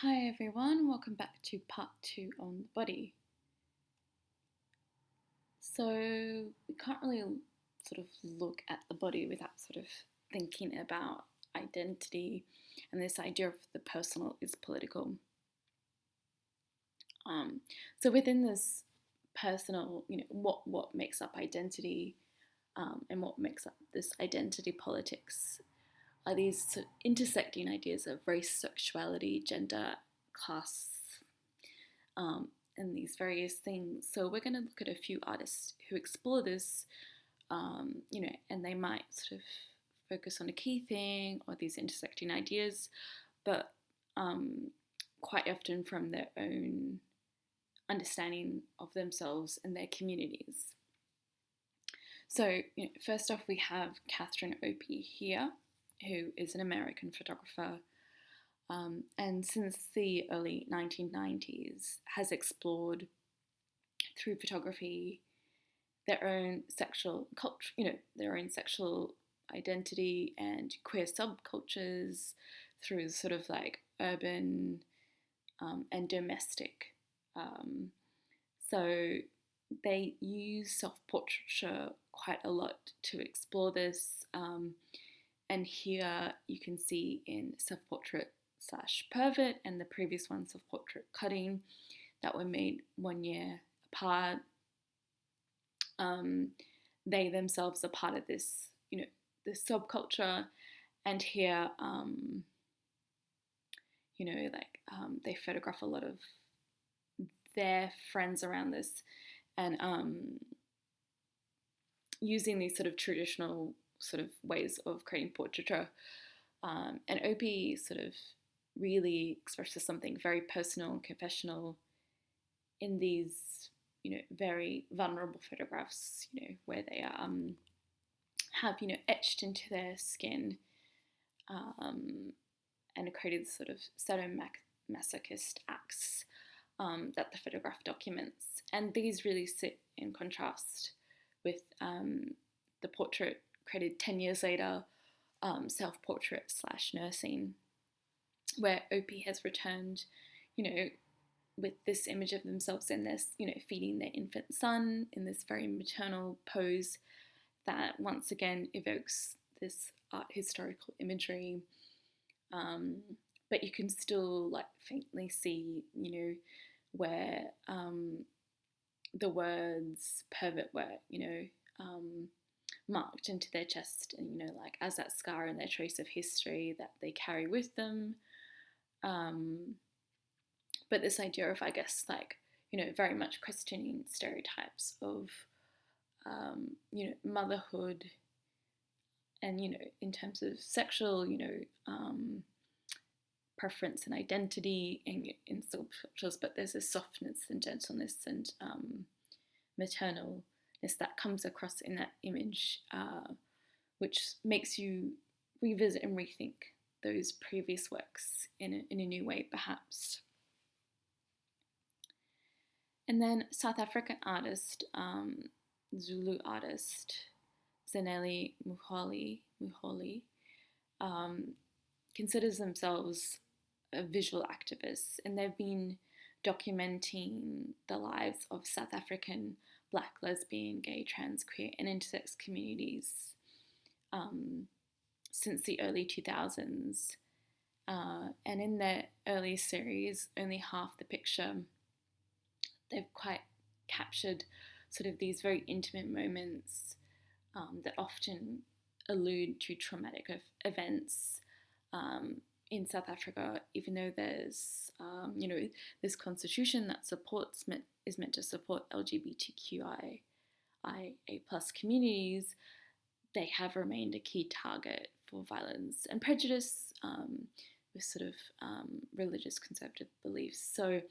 Hi everyone, welcome back to part two on the body. So, we can't really sort of look at the body without sort of thinking about identity and this idea of the personal is political. So, within this personal, what makes up identity and what makes up this identity politics are these sort of intersecting ideas of race, sexuality, gender, class, and these various things. So we're going to look at a few artists who explore this, and they might sort of focus on a key thing or these intersecting ideas, but quite often from their own understanding of themselves and their communities. So, first off, we have Catherine Opie here, who is an American photographer, and since the early 1990s has explored through photography their own sexual culture, their own sexual identity and queer subcultures through sort of like urban and domestic. So they use self-portraiture quite a lot to explore this. And here you can see in self-portrait slash pervert and the previous one self-portrait cutting that were made 1 year apart. They themselves are part of this, this subculture, and here, they photograph a lot of their friends around this, and using these sort of traditional sort of ways of creating portraiture. And Opie sort of really expresses something very personal and confessional in these, very vulnerable photographs, where they have, etched into their skin and created sort of sadomasochist acts that the photograph documents. And these really sit in contrast with the portrait created 10 years later, self-portrait slash nursing, where Opie has returned, with this image of themselves in this, feeding their infant son in this very maternal pose that once again evokes this art historical imagery. But you can still like faintly see, where the words pervert were, marked into their chest, and like as that scar and their trace of history that they carry with them. But this idea of, I guess, like, very much questioning stereotypes of, motherhood and, in terms of sexual, preference and identity in subcultures, but there's a softness and gentleness and maternalness that comes across in that image, which makes you revisit and rethink those previous works in a new way, perhaps. And then South African artist, Zulu artist, Zanele Muholi, considers themselves visual activists, and they've been documenting the lives of South African Black, lesbian, gay, trans, queer, and intersex communities since the early 2000s. And in their early series, only half the picture, they've quite captured sort of these very intimate moments that often allude to traumatic events in South Africa, even though there's, this constitution that is meant to support LGBTQIA plus communities, they have remained a key target for violence and prejudice with sort of religious conservative beliefs. So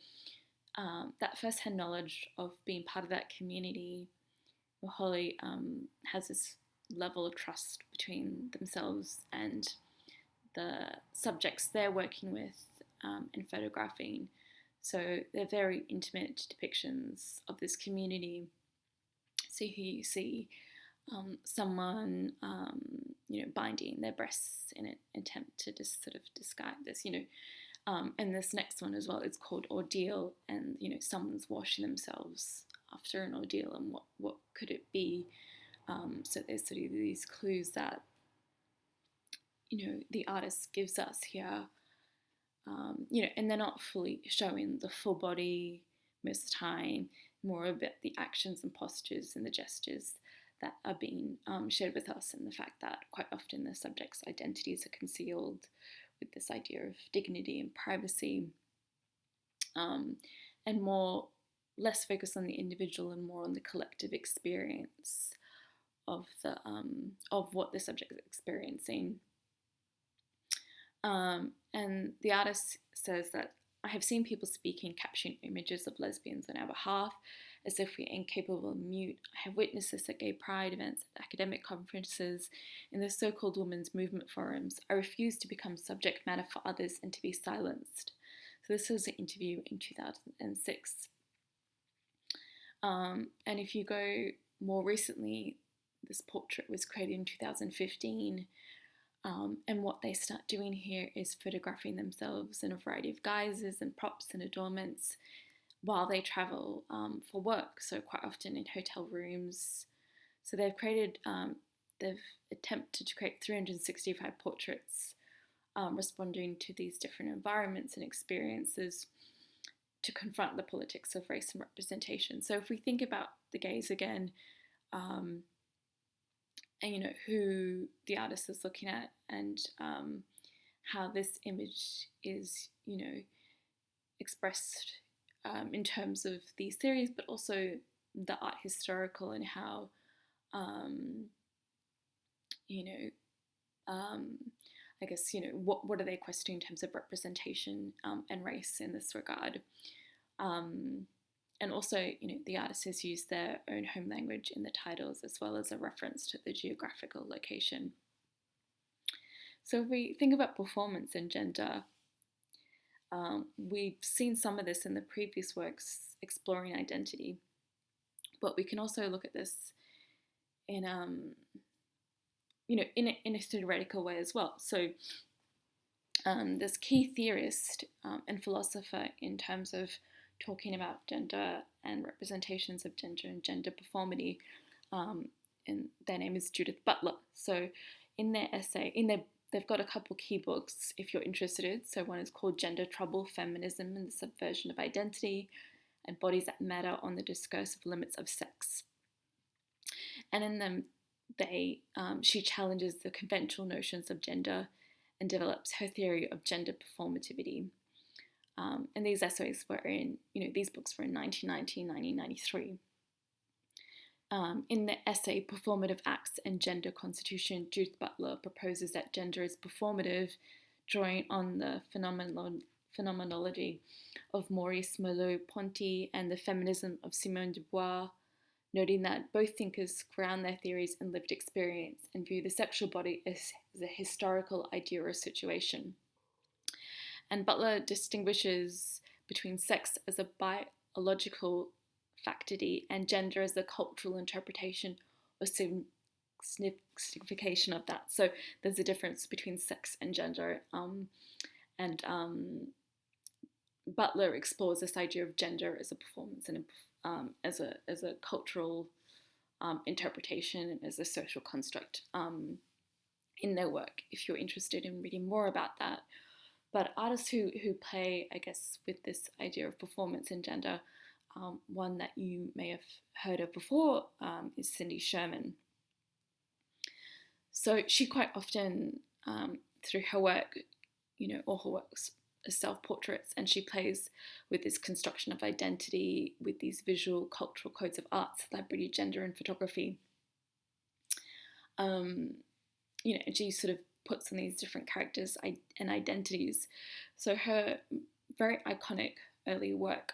that first-hand knowledge of being part of that community, Muholi has this level of trust between themselves and the subjects they're working with and photographing. So they're very intimate depictions of this community. So here you see someone, binding their breasts in an attempt to just sort of describe this, And this next one as well is called Ordeal, and someone's washing themselves after an ordeal, and what could it be? So there's sort of these clues that the artist gives us here, and they're not fully showing the full body most of the time, more about the actions and postures and the gestures that are being shared with us, and the fact that quite often the subject's identities are concealed with this idea of dignity and privacy, and less focused on the individual and more on the collective experience of what the subject is experiencing. And the artist says that I have seen people speaking, capturing images of lesbians on our behalf, as if we're incapable and mute. I have witnessed this at gay pride events, at academic conferences, in the so-called women's movement forums. I refuse to become subject matter for others and to be silenced. So this was an interview in 2006. And if you go more recently, this portrait was created in 2015. And what they start doing here is photographing themselves in a variety of guises and props and adornments while they travel for work, so quite often in hotel rooms. So they've attempted to create 365 portraits responding to these different environments and experiences to confront the politics of race and representation. So if we think about the gays again, and who the artist is looking at, and how this image is expressed in terms of these theories, but also the art historical, and how I guess what are they questioning in terms of representation and race in this regard. And also, the artist has used their own home language in the titles, as well as a reference to the geographical location. So if we think about performance and gender, we've seen some of this in the previous works exploring identity, but we can also look at this in a theoretical way as well. So this key theorist and philosopher in terms of talking about gender and representations of gender and gender performity, and their name is Judith Butler. So in their essay, they've got a couple key books if you're interested. So one is called Gender Trouble, Feminism and the Subversion of Identity, and Bodies That Matter on the Discursive Limits of Sex. And in them, she challenges the conventional notions of gender and develops her theory of gender performativity. And these essays were these books were in 1990 and 1993. In the essay Performative Acts and Gender Constitution, Judith Butler proposes that gender is performative, drawing on the phenomenology of Maurice Merleau-Ponty and the feminism of Simone de Beauvoir, noting that both thinkers ground their theories in lived experience and view the sexual body as a historical idea or situation. And Butler distinguishes between sex as a biological factity and gender as a cultural interpretation or signification of that. So there's a difference between sex and gender. And Butler explores this idea of gender as a performance and as a cultural interpretation and as a social construct in their work, if you're interested in reading more about that. But artists who play, I guess, with this idea of performance and gender, one that you may have heard of before is Cindy Sherman. So she quite often, through her work, all her works are self-portraits, and she plays with this construction of identity with these visual cultural codes of art, celebrity, gender, and photography. She sort of puts on these different characters and identities. So her very iconic early work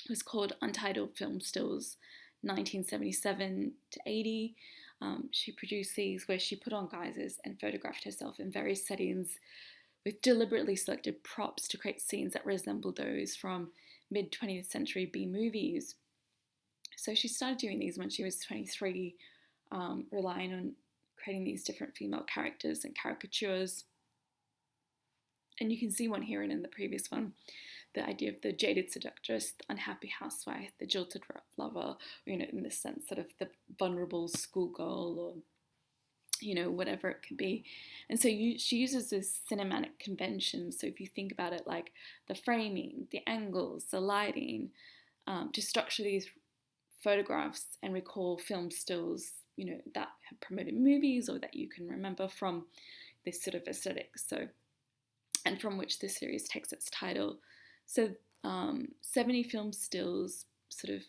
was called Untitled Film Stills, 1977 to 80. She produced these where she put on guises and photographed herself in various settings with deliberately selected props to create scenes that resemble those from mid-20th century B-movies. So she started doing these when she was 23, relying on creating these different female characters and caricatures. And you can see one here and in the previous one, the idea of the jaded seductress, the unhappy housewife, the jilted lover, in this sense, sort of the vulnerable schoolgirl, or whatever it could be. And so she uses this cinematic convention. So if you think about it, like the framing, the angles, the lighting, to structure these photographs and recall film stills, that have promoted movies or that you can remember from this sort of aesthetic. So, and from which this series takes its title. So 70 film stills sort of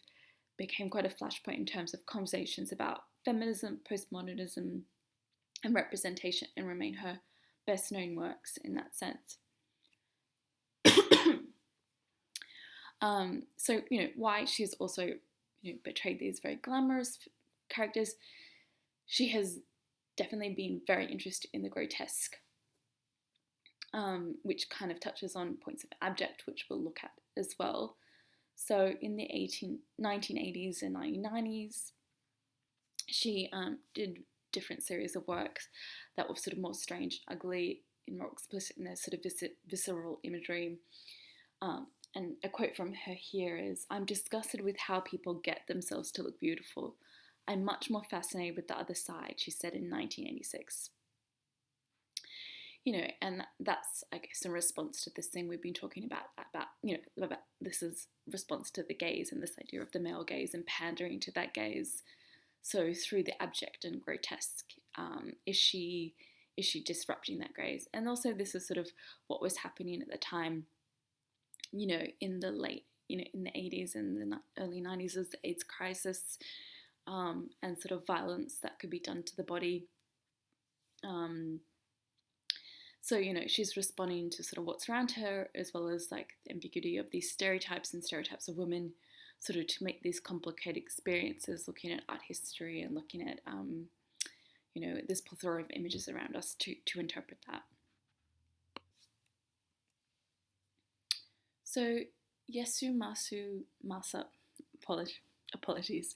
became quite a flashpoint in terms of conversations about feminism, postmodernism, and representation, and remain her best known works in that sense. So, why she's also portrayed these very glamorous characters, she has definitely been very interested in the grotesque, which kind of touches on points of abject, which we'll look at as well. So in the 1980s and 1990s, she did different series of works that were sort of more strange, ugly, and more explicit in their sort of visceral imagery. And a quote from her here is, "I'm disgusted with how people get themselves to look beautiful. I'm much more fascinated with the other side," she said in 1986. And that's, I guess, in response to this thing we've been talking about this is response to the gaze and this idea of the male gaze and pandering to that gaze. So through the abject and grotesque, is she disrupting that gaze? And also this is sort of what was happening at the time, in the late, in the 80s and the early 90s, was the AIDS crisis, and sort of violence that could be done to the body. So, she's responding to sort of what's around her, as well as like the ambiguity of these stereotypes of women, sort of to make these complicated experiences, looking at art history and looking at, this plethora of images around us to interpret that. So Yasumasa Masa, apologies,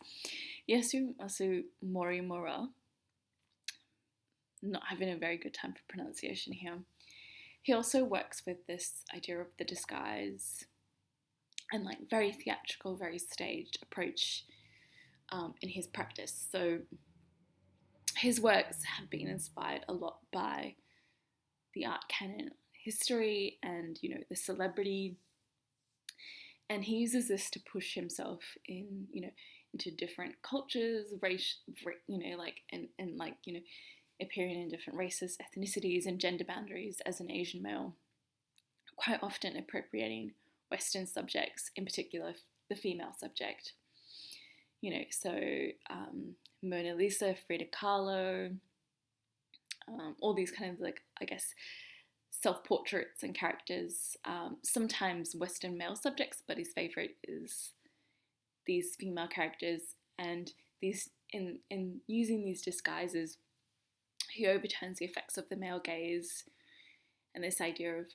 Yasumasa Morimura, not having a very good time for pronunciation here. He also works with this idea of the disguise and like very theatrical, very staged approach in his practice. So his works have been inspired a lot by the art canon history and, the celebrity. And he uses this to push himself into different cultures, race, appearing in different races, ethnicities, and gender boundaries as an Asian male, quite often appropriating Western subjects, in particular the female subject. So Mona Lisa, Frida Kahlo, all these kind of self-portraits and characters, sometimes Western male subjects, but his favourite is these female characters, and these in using these disguises, he overturns the effects of the male gaze and this idea of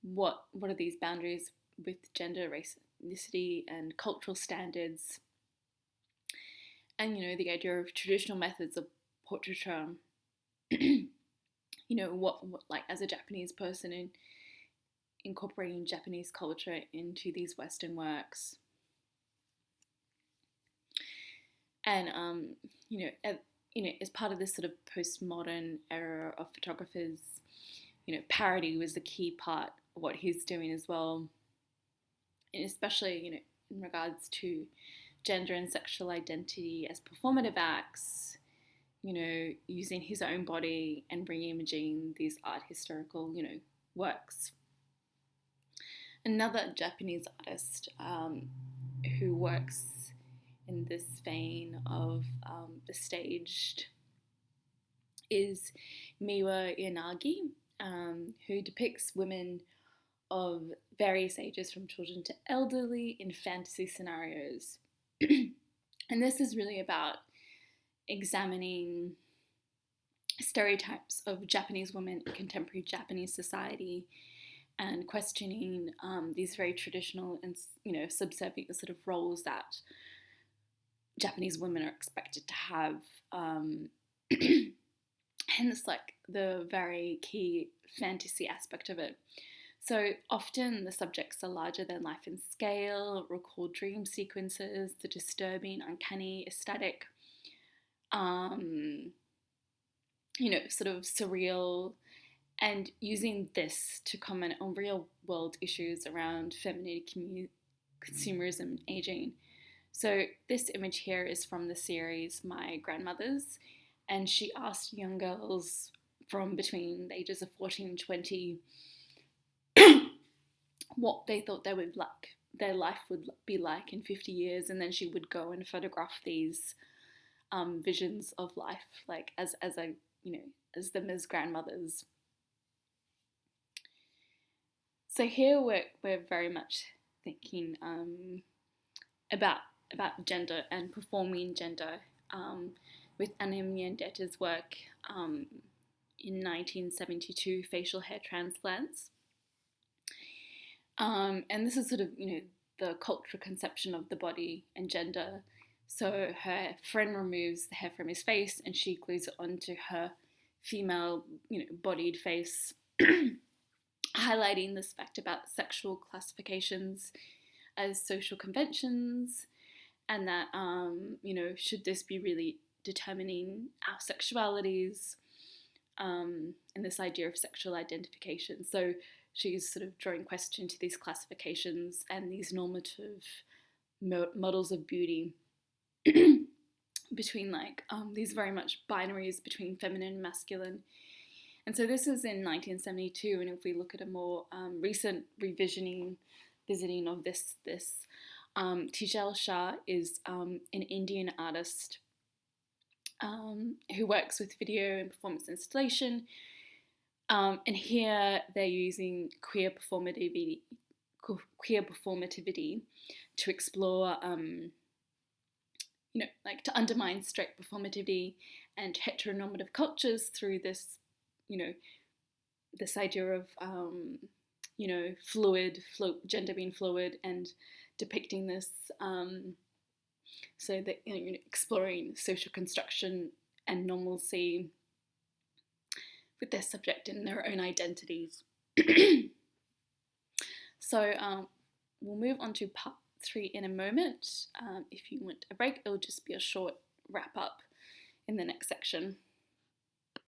what are these boundaries with gender, race, ethnicity, and cultural standards, and the idea of traditional methods of portraiture. What like as a Japanese person in incorporating Japanese culture into these Western works. And as part of this sort of postmodern era of photographers, parody was the key part of what he's doing as well, and especially in regards to gender and sexual identity as performative acts. Using his own body and re-imaging these art historical, works. Another Japanese artist who works in this vein of the staged is Miwa Yanagi, who depicts women of various ages, from children to elderly, in fantasy scenarios. And this is really about examining stereotypes of Japanese women in contemporary Japanese society, and questioning these very traditional and subservient sort of roles that Japanese women are expected to have hence like the very key fantasy aspect of it. So often the subjects are larger than life in scale, recall dream sequences, the disturbing, uncanny, ecstatic, um, sort of surreal, and using this to comment on real world issues around femininity, consumerism, and aging. So this image here is from the series My Grandmothers, and she asked young girls from between the ages of 14 and 20 what they thought their life would be like in 50 years, and then she would go and photograph these visions of life, like as a as them as grandmothers. So here we're very much thinking about gender and performing gender with Anna Miandetta's work in 1972, Facial Hair Transplants. And this is sort of, the cultural conception of the body and gender. So her friend removes the hair from his face and she glues it onto her female, bodied face, highlighting this fact about sexual classifications as social conventions, and that, should this be really determining our sexualities, and this idea of sexual identification. So she's sort of drawing question to these classifications and these normative models of beauty between these very much binaries between feminine and masculine. And so this is in 1972, and if we look at a more recent visiting of this, Tejal Shah is an Indian artist who works with video and performance installation. And here they're using queer performativity to explore, to undermine straight performativity and heteronormative cultures through this, this idea of, gender being fluid, and depicting this, so that, exploring social construction and normalcy with their subject and their own identities. So we'll move on to part 3 in a moment. If you want a break, it'll just be a short wrap up in the next section.